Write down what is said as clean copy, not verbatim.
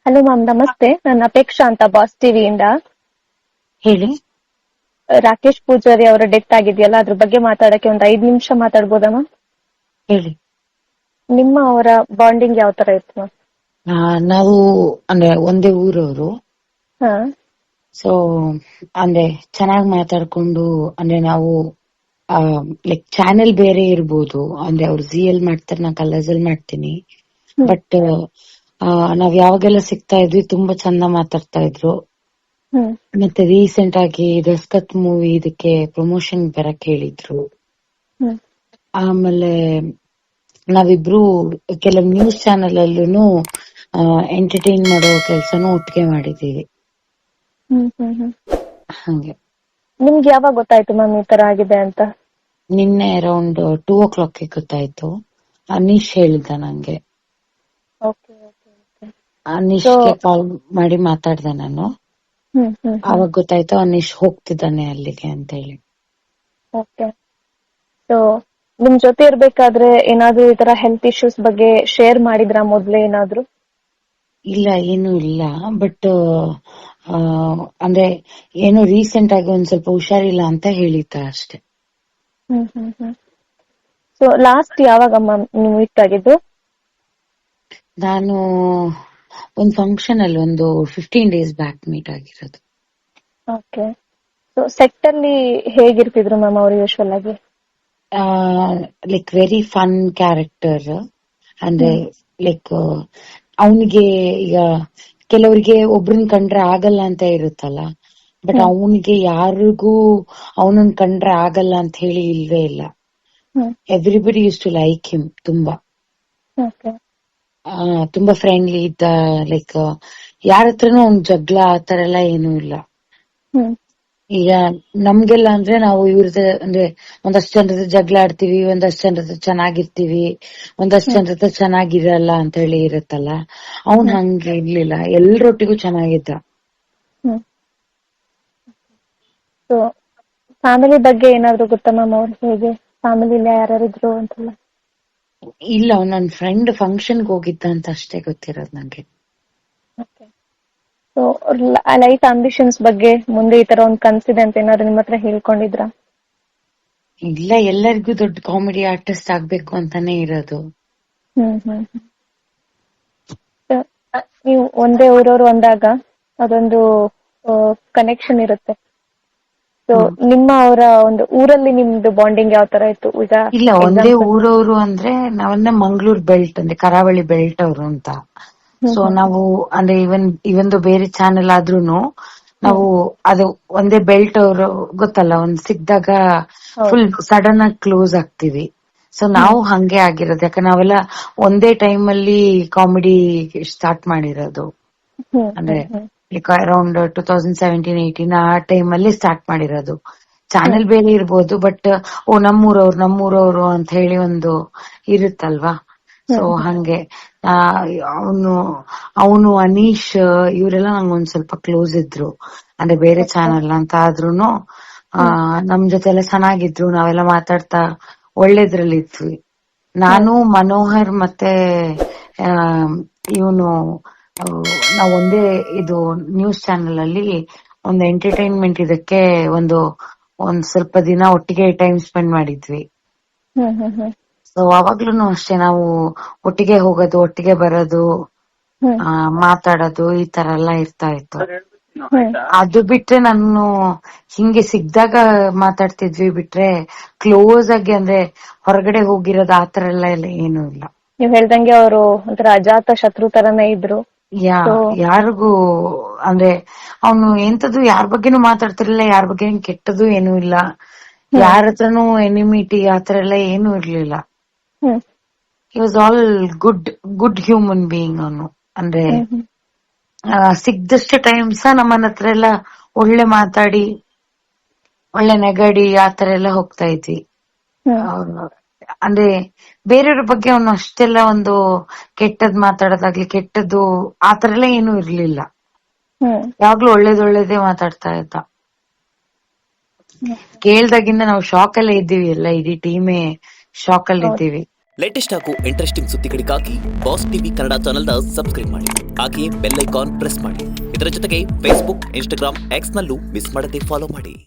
Hello ma'am, ನಮಸ್ತೆ. ನಾನು ಅಪೇಕ್ಷಾ ಅಂತ ಬಾಸ್ ಟಿವಿಯಿಂದ. ಹೇಳಿ. ರಾಕೇಶ್ ಪೂಜಾರಿ ಅವರ ಡೆತ್ ಆಗಿದೆಯಲ್ಲ, ಅದ್ರ ಬಗ್ಗೆ ಮಾತಾಡಕ್ಕೆ ಒಂದು 5 ನಿಮಿಷ ಮಾತಾಡ್ಬೋದಾ ಮ್ಯಾಮ್? ಹೇಳಿ. ನಿಮ್ಮ ಅವರ ಬಾಂಡಿಂಗ್ ಯಾವ ತರ ಇತ್ತು ಮ್ಯಾಮ್? ನಾವು ಅಂದ್ರೆ ಒಂದೇ ಊರವರು. ಹಾ. ಸೊ ಅಂದ್ರೆ ಚೆನ್ನಾಗಿ ಮಾತಾಡ್ಕೊಂಡು, ಅಂದ್ರೆ ನಾವು ಲೈಕ್ ಚಾನೆಲ್ ಬೇರೆ ಇರ್ಬೋದು, ಅಂದ್ರೆ ಅವ್ರು ZL ಮಾಡ್ತಾರೆ, ನಾ ಕಲರ್ಸಲ್ ಮಾಡ್ತೀನಿ. ಹ್ಮ್. ಬಟ್ ನಾವ್ ಯಾವಾಗೆಲ್ಲ ಸಿಗ್ತಾ ಇದ್ವಿ ತುಂಬಾ ಚಂದ ಮಾತಾಡ್ತಾ ಇದ್ರು. ಹ್ಮ್. ಮತ್ತೆ ರೀಸೆಂಟ್ ಆಗಿ ದಸ್ಕತ್ ಮೂವಿ ಇದಕ್ಕೆ ಪ್ರಮೋಷನ್ ಬರಕ್ ಹೇಳಿದ್ರು. ಹ್ಮ್. ಆಮೇಲೆ ನಾವಿಬ್ರು ಕೆಲವು ನ್ಯೂಸ್ ಚಾನೆಲ್ ಅಲ್ಲೂ ಎಂಟರ್ಟೈನ್ ಮಾಡೋ ಕೆಲ್ಸನೂ ಒಟ್ಟಿಗೆ ಮಾಡಿದೀವಿ. ಹ್ಮ್. ಹ್ಮ್. ಹ್ಮ್. ಹಂಗೆ. ನಿಮ್ಗೆ ಯಾವಾಗ ಗೊತ್ತಾಯ್ತು ಮ್ಯಾಮ್ ಈ ತರ ಆಗಿದೆ ಅಂತ? ನಿನ್ನೆ ಅರೌಂಡ್ 2 o'clock ಗೊತ್ತಾಯ್ತು. ಅನೀಶ್ ಹೇಳಿದ್ದ ನಂಗೆ. Okay okay okay. ಅನೀಶ್ಗೆ ಕಾಲ್ ಮಾಡಿ ಮಾತಾಡ್ದೆ ನಾನು. ಹ್ಮ್. ಹ್ಮ್. ಹ್ಮ್. ಅವಾಗ ಗೊತ್ತಾಯ್ತು ಅನೀಶ್ ಹೋಗ್ತಿದ್ದಾನೆ ಅಲ್ಲಿಗೆ ಅಂತ ಹೇಳಿ. ಓಕೆ. ಸೊ ನಿಮ್ ಜೊತೆ ಇರ್ಬೇಕಾದ್ರೆ ಏನಾದ್ರೂ ಈ ತರ ಹೆಲ್ತ್ ಇಶ್ಯೂಸ್ ಬಗ್ಗೆ ಶೇರ್ ಮಾಡಿದ್ರಾ ಮೊದ್ಲೇ ಏನಾದ್ರು? ಇಲ್ಲ, ಏನು ಇಲ್ಲ. ಬಟ್ ಅಂದ್ರೆ ಏನೋ ರೀಸೆಂಟ್ ಆಗಿ ಒಂದ್ ಸ್ವಲ್ಪ ಹುಷಾರಿಲ್ಲ ಅಂತ ಹೇಳಿದ್ದ ಅಷ್ಟೇ. ಹ್ಮ್. ಹ್ಮ್. ಹ್ಮ್. ಸೊ ಲಾಸ್ಟ್ ಯಾವಾಗ ಮ್ಯಾಮ್ ನೀವು ಮೀಟ್ ಆಗಿದ್ದು? ನಾನು ಒಂದ್ ಫಂಕ್ಷನ್ ಅಲ್ಲಿ ಒಂದು 15 days ಬ್ಯಾಕ್ ಮೀಟ್ ಆಗಿರೋದು. ಓಕೆ. ಸೊ ಸೆಟ್ ಅಲ್ಲಿ ಹೇಗಿರ್ತಿದ್ರು ಮ್ಯಾಮ್ ಅವರು ಯೂಶುವಲ್ ಆಗಿ? Like very fun character. ಅಂದ್ರೆ ಹ್ಮ್. ಲೈಕ್ ಅವನಿಗೆ ಈಗ ಕೆಲವರಿಗೆ ಒಬ್ರನ್ ಕಂಡ್ರೆ ಆಗಲ್ಲ ಅಂತ ಇರುತ್ತಲ್ಲ, ಬಟ್ ಹ್ಮ್. ಅವನಿಗೆ ಯಾರಿಗೂ ಅವನನ್ನ ಕಂಡ್ರೆ ಆಗಲ್ಲ ಅಂತ ಹೇಳಿ ಇಲ್ವೇ ಇಲ್ಲ. Hmm. Everybody used to like him ತುಂಬಾ. ಓಕೆ. ತುಂಬಾ ಫ್ರೆಂಡ್ಲಿ ಇದ್ದ. ಲೈಕ್ ಯಾರ ಹತ್ರನೂ ಅವ್ನ್ ಜಗಳ ಆತರ ಎಲ್ಲ ಏನೂ ಇಲ್ಲ. ಹ್ಮ್. ಈಗ ನಮ್ಗೆಲ್ಲ ಅಂದ್ರೆ ನಾವು ಇವ್ರದ ಅಂದ್ರೆ ಒಂದಷ್ಟು ಜನರ ಜಗಳ ಆಡ್ತೀವಿ, ಒಂದಷ್ಟು ಜನರ ಚೆನ್ನಾಗಿರ್ತೀವಿ, ಒಂದಷ್ಟು ಹ್ಮ್. ಜನರ ಚೆನ್ನಾಗಿರಲ್ಲ ಅಂತ ಹೇಳಿ ಇರುತ್ತಲ್ಲ. ಅವನ್ ಹ್ಮ್. ಹಂಗೆ ಇರ್ಲಿಲ್ಲ, ಎಲ್ರೊಟ್ಟಿಗೂ ಚೆನ್ನಾಗಿದ್ದ. ಹ್ಮ್. ಸೊ ಫ್ಯಾಮಿಲಿ ಬಗ್ಗೆ ಏನಾದ್ರು ಗೊತ್ತಾ ಮ್ಯಾಮ್? ಅವ್ರು ಹೇಗೆ ಫ್ಯಾಮಿಲಿಲಿ ಯಾರ್ಯಾರಿದ್ರು ಅಂತೆಲ್ಲ? ಇಲ್ಲ, ಅವ್ನ್ ನನ್ ಫ್ರೆಂಡ್ ಫಂಕ್ಷನ್ಗೆ ಹೋಗಿದ್ದ ಅಂತ ಅಷ್ಟೇ ಗೊತ್ತಿರೋದು ನಂಗೆ. ಓಕೆ. ಸೊ ಲೈಫ್ ಆಂಬಿಷನ್ಸ್ ಬಗ್ಗೆ, ಮುಂದೆ ಈ ತರ ಒಂದು ಕನ್ಸಿದೆ ಅಂತ ಏನಾದ್ರು ನಿಮ್ಮ ಹತ್ರ ಹೇಳ್ಕೊಂಡಿದ್ರಾ? ಇಲ್ಲ, ಎಲ್ಲರಿಗೂ ದೊಡ್ಡ ಕಾಮಿಡಿ ಆರ್ಟಿಸ್ಟ್ ಆಗ್ಬೇಕು ಅಂತಾನೆ ಇರೋದು. ಹ್ಮ್. ಹ್ಮ್. So, ನೀವು ಒಂದೇ ಊರವ್ರು ಅಂದಾಗ ಅದೊಂದು ಕನೆಕ್ಷನ್ ಇರುತ್ತೆ. ಸೊ ನಿಮ್ಮ ಅವರ ಒಂದು ಊರಲ್ಲಿ ನಿಮ್ದು ಬಾಂಡಿಂಗ್ ಯಾವ ತರ ಇತ್ತು? ಈಗ ಇಲ್ಲ, ಒಂದೇ ಎಕ್ಸಾಂಪಲ್. ಊರವರು ಅಂದ್ರೆ ನಾವನ್ನ ಮಂಗಳೂರು ಬೆಲ್ಟ್ ಅಂದ್ರೆ ಕರಾವಳಿ ಬೆಲ್ಟ್ ಅವರು ಅಂತ. ಹ್ಮ್. ಸೊ ಹ್ಮ್. ನಾವು ಅಂದ್ರೆ ಇವೊಂದು ಬೇರೆ ಚಾನೆಲ್ ಆದ್ರೂನು ಹ್ಮ್. ನಾವು ಅದು ಒಂದೇ ಬೆಲ್ಟ್ ಅವರು ಗೊತ್ತಲ್ಲ, ಒಂದ್ ಸಿಕ್ದಾಗ ಹೌದು. ಫುಲ್ ಸಡನ್ ಆಗಿ ಕ್ಲೋಸ್ ಆಗ್ತೀವಿ. ಸೊ ಹ್ಮ್. ನಾವು ಹಂಗೆ ಆಗಿರೋದು, ಯಾಕಂದ್ರೆ ನಾವೆಲ್ಲ ಒಂದೇ ಟೈಮ್ ಅಲ್ಲಿ ಕಾಮಿಡಿ ಸ್ಟಾರ್ಟ್ ಮಾಡಿರೋದು. ಹ್ಮ್. ಅಂದ್ರೆ ಹ್ಮ್. ಹ್ಮ್. ಅರೌಂಡ್ 2017-18 ಆ ಟೈಮ್ ಅಲ್ಲಿ ಸ್ಟಾರ್ಟ್ ಮಾಡಿರೋದು. ಹ್ಮ್. ಚಾನೆಲ್ ಬೇರೆ ಇರ್ಬೋದು, ಬಟ್ ನಮ್ಮೂರವ್ರು ಅಂತ ಹೇಳಿ ಒಂದು ಇರುತ್ತಲ್ವಾ. ಸೊ ಹ್ಮ್. ಹಂಗೆ ಅವನು ಅವನು ಅನೀಶ್ ಇವರೆಲ್ಲ ನಂಗೊಂದ್ ಸ್ವಲ್ಪ ಕ್ಲೋಸ್ ಇದ್ರು. ಅಂದ್ರೆ ಬೇರೆ ಓಕೆ. ಚಾನೆಲ್ ಅಂತ ಆದ್ರೂನು ಹ್ಮ್. ನಮ್ ಜೊತೆ ಎಲ್ಲ ಚೆನ್ನಾಗಿದ್ರು, ನಾವೆಲ್ಲ ಮಾತಾಡ್ತಾ ಒಳ್ಳೇದ್ರಲ್ಲಿ ಇದ್ವಿ. ಹ್ಮ್. ನಾನು ಮನೋಹರ್ ಮತ್ತೆ ಇವನು ನಾವು ಒಂದೇ ಇದು ನ್ಯೂಸ್ ಚಾನೆಲ್ ಅಲ್ಲಿ ಒಂದು ಎಂಟರ್ಟೈನ್ಮೆಂಟ್ ಇದಕ್ಕೆ ಒಂದ್ ಸ್ವಲ್ಪ ದಿನ ಒಟ್ಟಿಗೆ ಟೈಮ್ ಸ್ಪೆಂಡ್ ಮಾಡಿದ್ವಿ. ಹ್ಮ್. ಹ್ಮ್. ಹ್ಮ್. ಸೊ ಅವಾಗ್ಲೂ ಅಷ್ಟೇ, ನಾವು ಒಟ್ಟಿಗೆ ಹೋಗೋದು, ಒಟ್ಟಿಗೆ ಬರೋದು, ಹ್ಮ್. ಮಾತಾಡೋದು ಈ ತರ ಎಲ್ಲ ಇರ್ತಾ ಇತ್ತು. ಹ್ಮ್. ಅದು ಬಿಟ್ರೆ ನಾನು ಹಿಂಗೆ ಸಿಗ್ದಾಗ ಮಾತಾಡ್ತಿದ್ವಿ ಬಿಟ್ರೆ ಕ್ಲೋಸ್ ಆಗಿ ಅಂದ್ರೆ ಹೊರಗಡೆ ಹೋಗಿರೋದು ಆತರ ಎಲ್ಲ ಏನು ಇಲ್ಲ. ನೀವ್ ಹೇಳ್ದಂಗೆ ಅವರು ಒಂಥರ ಅಜಾತ ಶತ್ರು ತರನೇ ಇದ್ರು. ಸೊ ಯಾರಿಗೂ ಅಂದ್ರೆ ಅವನು ಎಂತದ್ದು ಯಾರ ಬಗ್ಗೆನೂ ಮಾತಾಡ್ತಿರ್ಲಿಲ್ಲ, ಯಾರ ಬಗ್ಗೆ ಕೆಟ್ಟದ್ದು ಏನೂ ಇಲ್ಲ, ಹ್ಮ್. ಯಾರ ಹತ್ರನೂ ಎನಿಮಿಟಿ ಆತರ ಎಲ್ಲ ಏನೂ ಇರ್ಲಿಲ್ಲ. Hmm. He was all good human being ಅವನು. ಅಂದ್ರೆ ಹ್ಮ್. ಹ್ಮ್. ಸಿಗ್ದಷ್ಟು ಟೈಮ್ಸ್ ನಮ್ಮನ್ನ ಹತ್ರ ಎಲ್ಲ ಒಳ್ಳೆ ಮಾತಾಡಿ, ಒಳ್ಳೆ ನೆಗಡಿ ಆತರ ಎಲ್ಲ ಹೋಗ್ತಾ ಇದ್ವಿ. ಹ್ಮ್. ಅಂದ್ರೆ ಬೇರೆಯವ್ರ ಬಗ್ಗೆ ಅವನು ಅಷ್ಟೆಲ್ಲ ಒಂದು ಕೆಟ್ಟದ್ ಮಾತಾಡೋದಾಗ್ಲಿ, ಕೆಟ್ಟದ್ದು ಆತರ ಎಲ್ಲ ಏನೂ ಇರ್ಲಿಲ್ಲ. ಹ್ಮ್. ಯಾವಾಗ್ಲೂ ಒಳ್ಳೇದೇ ಮಾತಾಡ್ತಾ ಇದ್ದ. ಕೇಳ್ದಾಗಿಂದ ನಾವು ಶಾಕ್ ಎಲ್ಲ ಇದ್ದೀವಿ, ಎಲ್ಲ ಇಡೀ ಟೀಮೇ ಶಾಕ್ ಅಲ್ಲಿ ಹೌದು. ಇದ್ದೀವಿ. ಲೇಟೆಸ್ಟ್ ಹಾಗೂ ಇಂಟ್ರೆಸ್ಟಿಂಗ್ ಸುದ್ದಿಗಳಿಗಾಗಿ ಬಾಸ್ ಟಿವಿ ಕನ್ನಡ ಚಾನೆಲ್ನ ಸಬ್ಸ್ಕ್ರೈಬ್ ಮಾಡಿ. ಹಾಗೆಯೇ ಬೆಲ್ ಐಕಾನ್ ಪ್ರೆಸ್ ಮಾಡಿ. ಇದರ ಜೊತೆಗೆ ಫೇಸ್ಬುಕ್, ಇನ್ಸ್ಟಾಗ್ರಾಮ್, ಎಕ್ಸ್ನಲ್ಲೂ ಮಿಸ್ ಮಾಡದೆ ಫಾಲೋ ಮಾಡಿ.